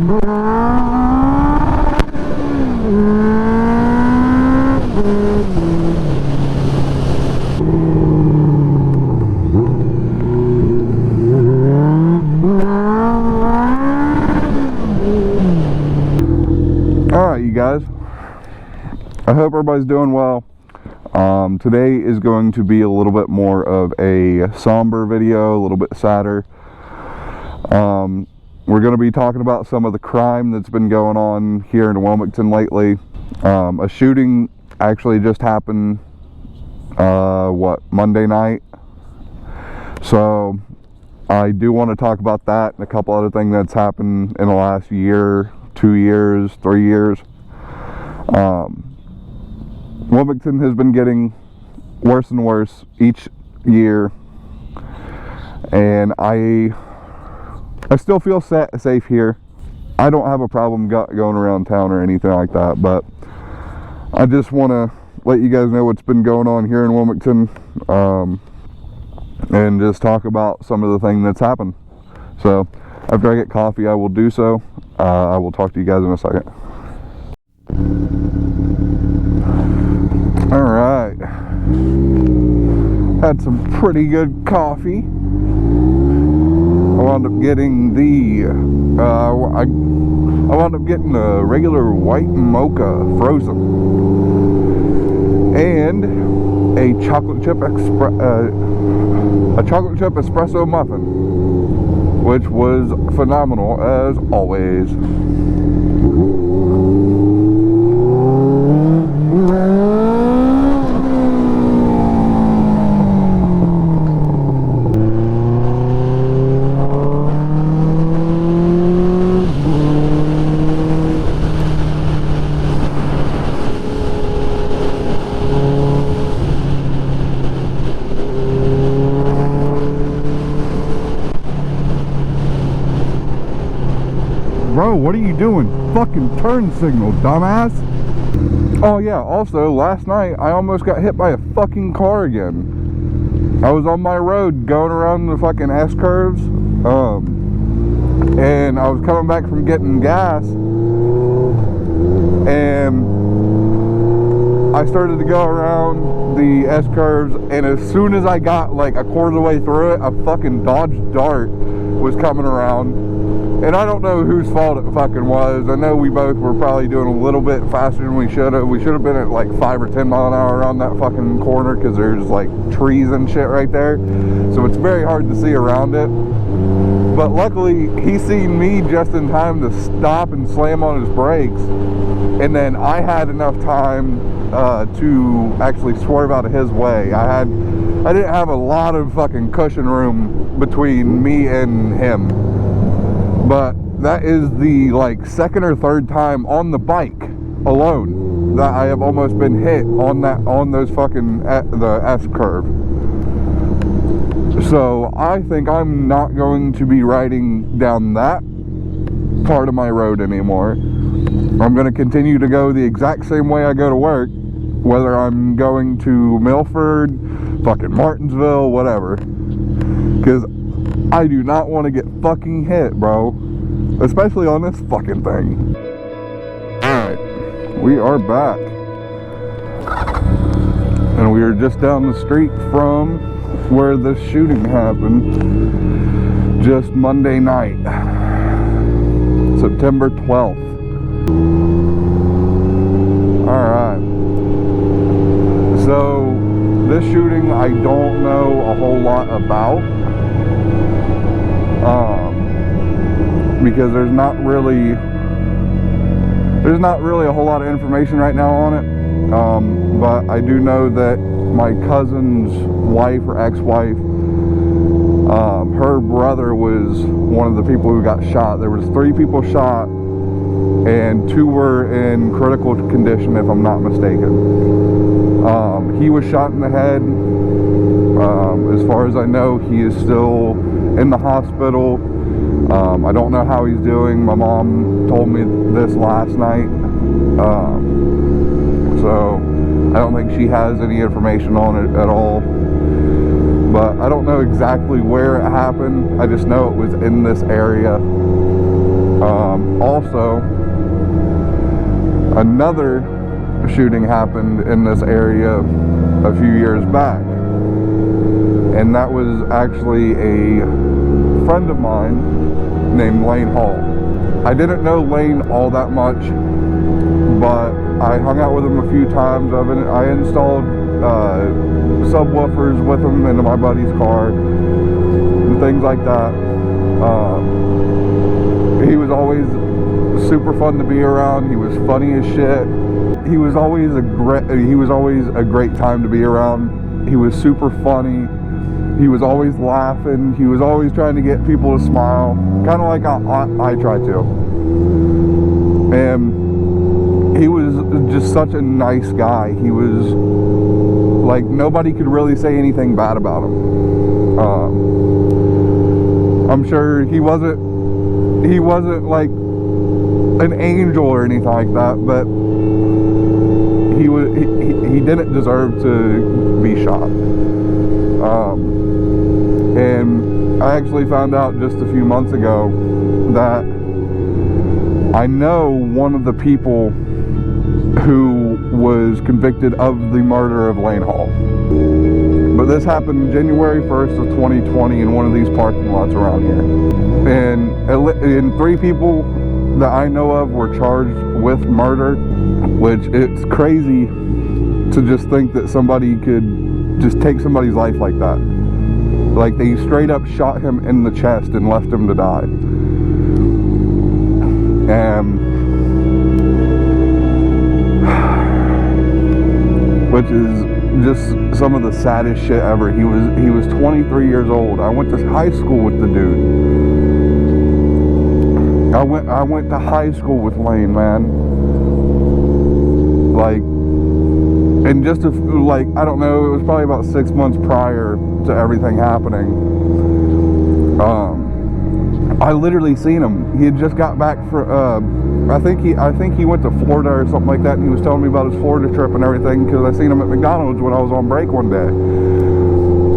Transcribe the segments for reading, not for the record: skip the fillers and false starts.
Alright, you guys, I hope everybody's doing well. Today is going to be a little bit more of a somber video, a little bit sadder. We're going to be talking about some of the crime that's been going on here in Wilmington lately. A shooting actually just happened, Monday night. So I do want to talk about that and a couple other things that's happened in the last year, 2 years, 3 years. Wilmington has been getting worse and worse each year, and I still feel safe here. I don't have a problem going around town or anything like that, but I just want to let you guys know what's been going on here in Wilmington, and just talk about some of the things that's happened. So after I get coffee, I will do so. I will talk to you guys in a second. Alright, had some pretty good coffee. I wound up getting I wound up getting a regular white mocha frozen and a chocolate chip espresso muffin, which was phenomenal as always. Bro, what are you doing? Fucking turn signal, dumbass. Oh yeah, also last night I almost got hit by a fucking car again. I was on my road going around the fucking S-curves, and I was coming back from getting gas, and I started to go around the S-curves, and as soon as I got like a quarter of the way through it, a fucking Dodge Dart was coming around. And I don't know whose fault it fucking was. I know we both were probably doing a little bit faster than we should have. We should have been at like 5 or 10 mile an hour around that fucking corner, because there's like trees and shit right there. So it's very hard to see around it. But luckily, he seen me just in time to stop and slam on his brakes. And then I had enough time to actually swerve out of his way. I didn't have a lot of fucking cushion room between me and him. But that is the like second or third time on the bike alone that I have almost been hit on those fucking the S curve. So I think I'm not going to be riding down that part of my road anymore. I'm going to continue to go the exact same way I go to work, whether I'm going to Milford, fucking Martinsville, whatever, because I do not want to get fucking hit, bro. Especially on this fucking thing. Alright, we are back. And we are just down the street from where the shooting happened just Monday night, September 12th. Alright. So, this shooting I don't know a whole lot about. Because there's not really a whole lot of information right now on it, but I do know that my cousin's wife or ex-wife, her brother was one of the people who got shot. There was 3 people shot, and 2 were in critical condition, if I'm not mistaken. He was shot in the head. As far as I know, he is still in the hospital. I don't know how he's doing. My mom told me this last night. So I don't think she has any information on it at all. But I don't know exactly where it happened. I just know it was in this area. also, another shooting happened in this area a few years back, and that was actually a friend of mine named Lane Hall. I didn't know Lane all that much, but I hung out with him a few times. I installed subwoofers with him into my buddy's car and things like that. He was always super fun to be around. He was funny as shit. He was always a great time to be around. He was super funny. He was always laughing. He was always trying to get people to smile, kind of like I try to. And he was just such a nice guy. He was like, nobody could really say anything bad about him. I'm sure he wasn't like an angel or anything like that, but he didn't deserve to be shot. And I actually found out just a few months ago that I know one of the people who was convicted of the murder of Lane Hall. But this happened January 1st of 2020 in one of these parking lots around here. And 3 people that I know of were charged with murder, which it's crazy to just think that somebody could just take somebody's life like that. Like, they straight up shot him in the chest and left him to die. Which is just some of the saddest shit ever. He was 23 years old. I went to high school with the dude. I went to high school with Lane, man. Like, and just like, I don't know, it was probably about 6 months prior to everything happening. I literally seen him. He had just got back from, I think he went to Florida or something like that, and he was telling me about his Florida trip and everything, because I seen him at McDonald's when I was on break one day.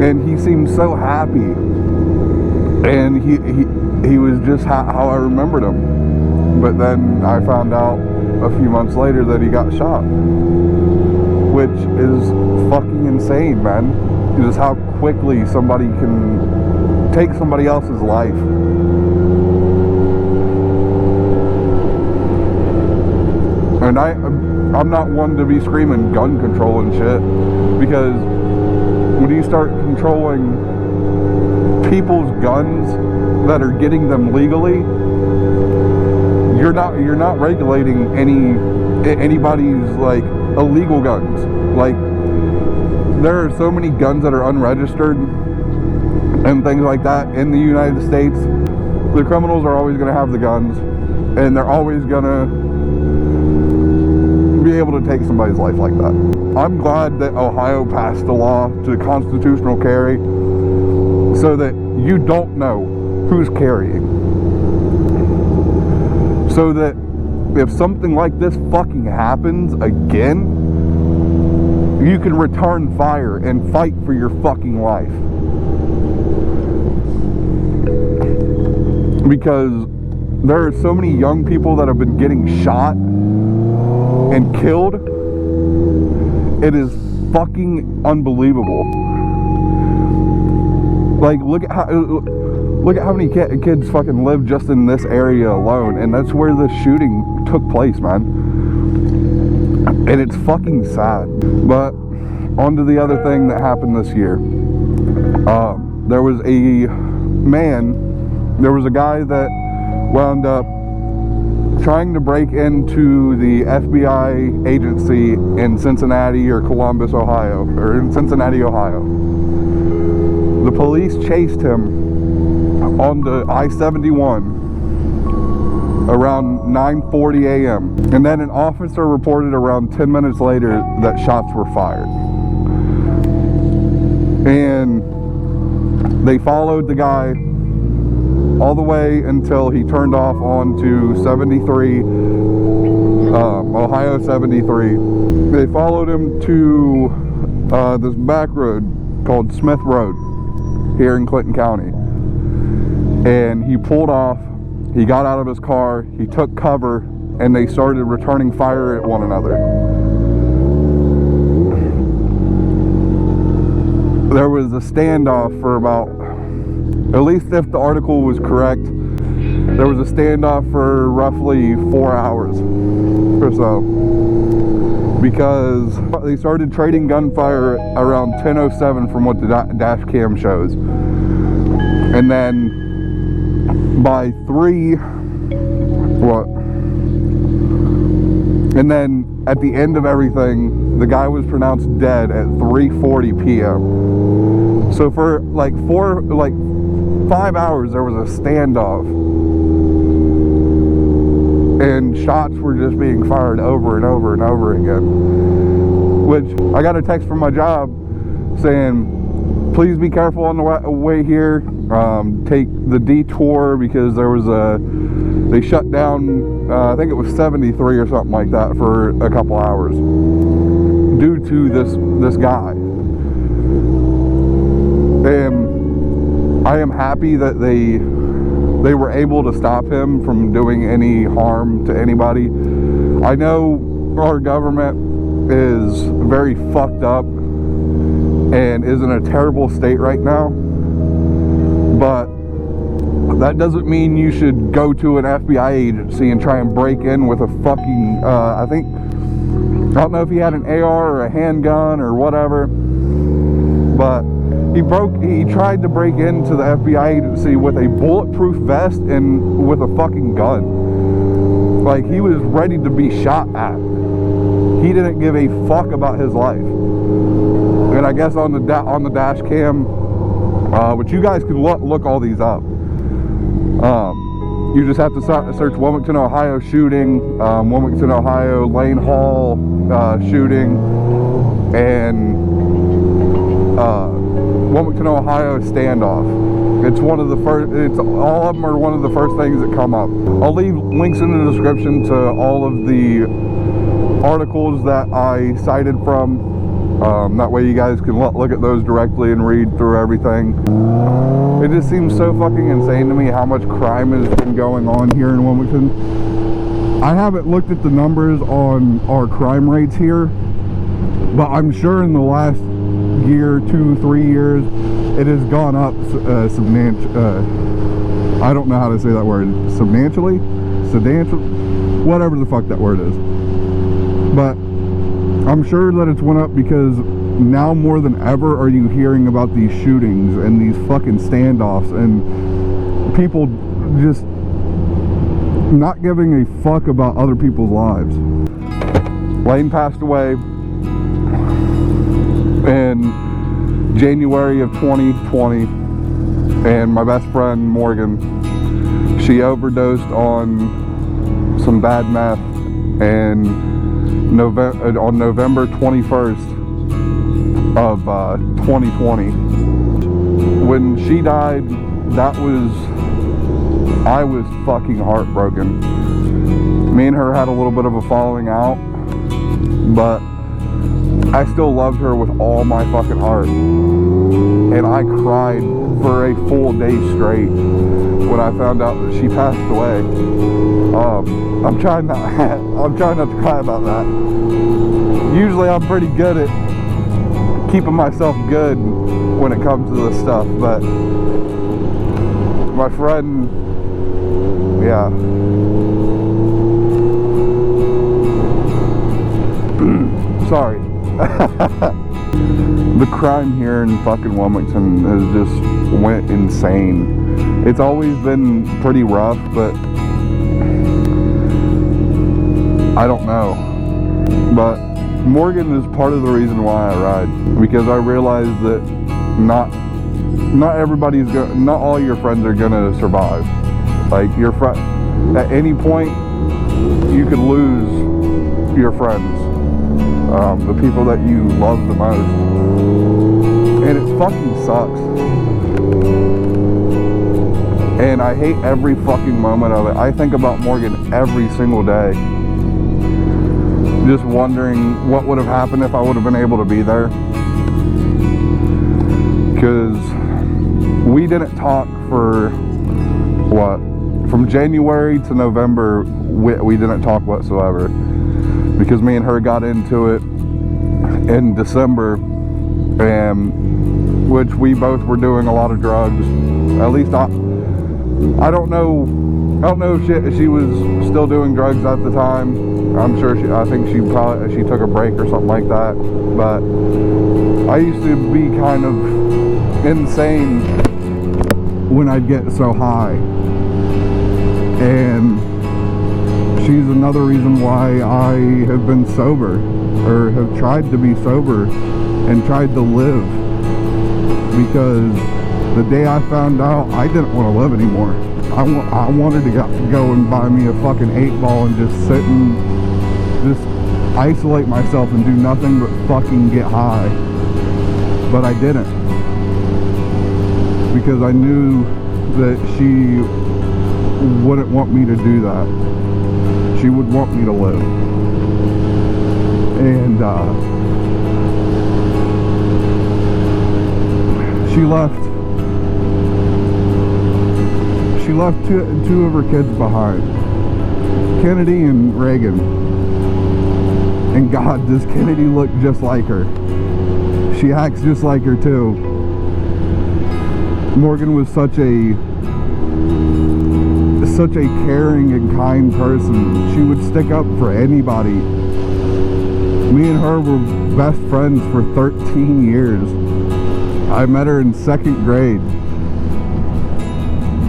And he seemed so happy. And he was just how I remembered him. But then I found out a few months later that he got shot. Which is fucking insane, man. Just how quickly somebody can take somebody else's life. And I'm not one to be screaming gun control and shit, because when you start controlling people's guns that are getting them legally, you're not regulating anybody's like illegal guns. Like, there are so many guns that are unregistered and things like that in the United States. The criminals are always going to have the guns, and they're always going to be able to take somebody's life like that. I'm glad that Ohio passed a law to constitutional carry so that you don't know who's carrying. So that if something like this fucking happens again, you can return fire and fight for your fucking life. Because there are so many young people that have been getting shot and killed. It is fucking unbelievable. Like, look at how many kids fucking live just in this area alone, and that's where the shooting took place, man. And it's fucking sad. But on to the other thing that happened this year. There was a guy that wound up trying to break into the FBI agency in Cincinnati or Columbus, Ohio, or in Cincinnati, Ohio. The police chased him on the I-71 around 9:40 a.m. And then an officer reported around 10 minutes later that shots were fired. And they followed the guy all the way until he turned off onto 73, Ohio 73. They followed him to this back road called Smith Road here in Clinton County. And he pulled off He got out of his car, he took cover, and they started returning fire at one another. There was a standoff for about, at least if the article was correct, there was a standoff for roughly 4 hours or so, because they started trading gunfire around 10:07 from what the dash cam shows. And then by 3, and then at the end of everything, the guy was pronounced dead at 3:40 p.m. So for like 5 hours there was a standoff, and shots were just being fired over and over and over again. Which I got a text from my job saying, please be careful on the way here, take the detour, because there was they shut down, I think it was 73 or something like that for a couple hours due to this guy. And I am happy that they were able to stop him from doing any harm to anybody. I know our government is very fucked up and is in a terrible state right now, but that doesn't mean you should go to an FBI agency and try and break in with a fucking, I don't know if he had an AR or a handgun or whatever, but he tried to break into the FBI agency with a bulletproof vest and with a fucking gun. Like, he was ready to be shot at. He didn't give a fuck about his life. And I guess on the dash cam, which you guys can look all these up. You just have to search Wilmington, Ohio shooting, Wilmington, Ohio Lane Hall shooting, and Wilmington, Ohio standoff. It's one of the first. All of them are one of the first things that come up. I'll leave links in the description to all of the articles that I cited from. That way you guys can look at those directly and read through everything. It just seems so fucking insane to me how much crime has been going on here in Wilmington. I haven't looked at the numbers on our crime rates here, but I'm sure in the last year, 2-3 years, it has gone up I don't know how to say that word. Substantially? Whatever the fuck that word is. But I'm sure that it's went up because now more than ever are you hearing about these shootings and these fucking standoffs and people just not giving a fuck about other people's lives. Lane passed away in January of 2020, and my best friend Morgan, she overdosed on some bad meth, and on November 21st of 2020. When she died, I was fucking heartbroken. Me and her had a little bit of a falling out, but I still loved her with all my fucking heart. And I cried for a full day straight when I found out that she passed away. I'm trying not to cry about that. Usually I'm pretty good at keeping myself good when it comes to this stuff, but my friend, yeah. Sorry. The crime here in fucking Wilmington has just went insane. It's always been pretty rough, but I don't know. But Morgan is part of the reason why I ride, because I realize that not all your friends are gonna survive. Like, at any point you could lose your friends, the people that you love the most, and it fucking sucks. And I hate every fucking moment of it. I think about Morgan every single day, just wondering what would have happened if I would have been able to be there. Because we didn't talk for, what, from January to November, we didn't talk whatsoever, because me and her got into it in December, and which we both were doing a lot of drugs. At least I don't know if she was still doing drugs at the time. I'm sure I think she took a break or something like that. But I used to be kind of insane when I'd get so high, and she's another reason why I have been sober, or have tried to be sober and tried to live, because the day I found out I didn't want to live anymore. I wanted to go and buy me a fucking 8-ball and just sit and just isolate myself and do nothing but fucking get high. But I didn't, because I knew that she wouldn't want me to do that. She would want me to live. And she left two of her kids behind, Kennedy and Reagan. And God, does Kennedy look just like her? She acts just like her too. Morgan was such a caring and kind person. She would stick up for anybody. Me and her were best friends for 13 years. I met her in 2nd grade.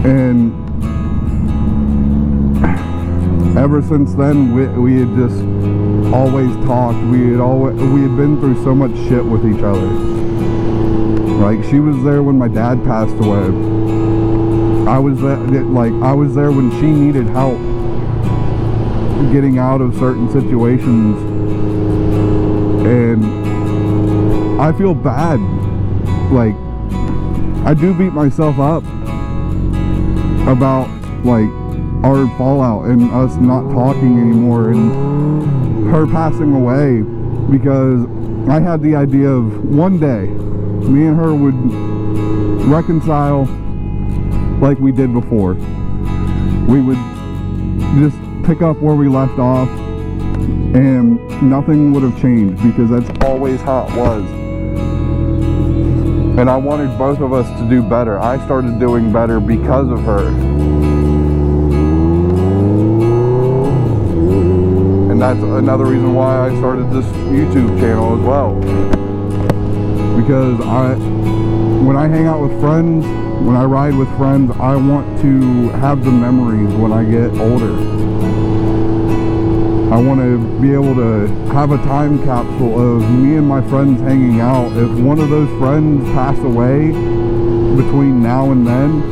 And ever since then, we had just always talked. We had been through so much shit with each other. Like, she was there when my dad passed away. I was there when she needed help getting out of certain situations, and I feel bad. Like, I do beat myself up about like our fallout and us not talking anymore and her passing away, because I had the idea of one day me and her would reconcile like we did before. We would just pick up where we left off and nothing would have changed, because that's always how it was. And I wanted both of us to do better. I started doing better because of her. And that's another reason why I started this YouTube channel as well. Because when I hang out with friends, when I ride with friends, I want to have the memories when I get older. I want to be able to have a time capsule of me and my friends hanging out. If one of those friends pass away between now and then,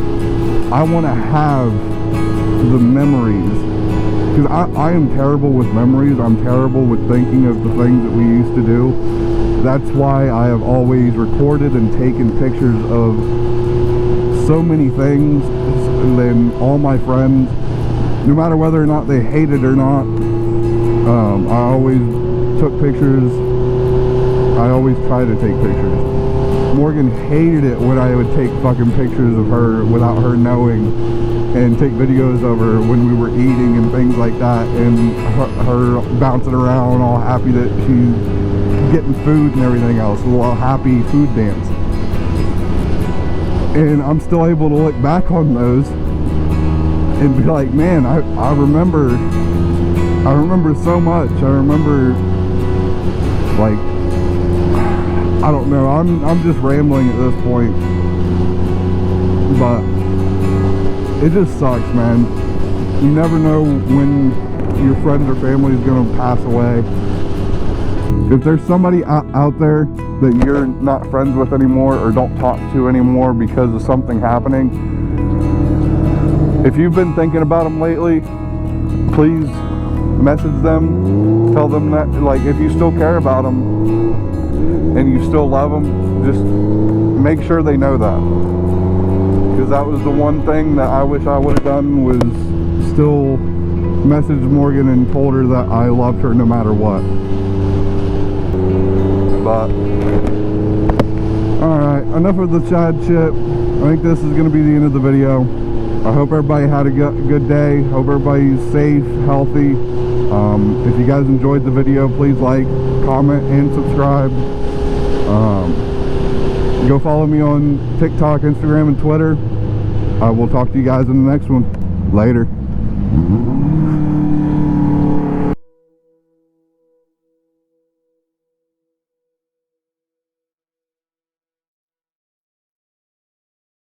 I want to have the memories. Because I am terrible with memories. I'm terrible with thinking of the things that we used to do. That's why I have always recorded and taken pictures of so many things. And then all my friends, no matter whether or not they hate it or not, I always took pictures. I always try to take pictures. Morgan hated it when I would take fucking pictures of her without her knowing, and take videos of her when we were eating and things like that, and her bouncing around all happy that she's getting food and everything else, a little happy food dance. And I'm still able to look back on those and be like, man, I remember so much. I remember, like, I don't know, I'm just rambling at this point, but it just sucks, man. You never know when your friend or family is going to pass away. If there's somebody out there that you're not friends with anymore or don't talk to anymore because of something happening, if you've been thinking about them lately, please message them, tell them that, like, if you still care about them and you still love them, just make sure they know that. Because that was the one thing that I wish I would have done, was still message Morgan and told her that I loved her no matter what. But alright, enough of the Chad shit. I think this is going to be the end of the video. I hope everybody had a good day. Hope everybody's safe, healthy. If you guys enjoyed the video, please like, comment, and subscribe. Go follow me on TikTok, Instagram, and Twitter. I will talk to you guys in the next one. Later.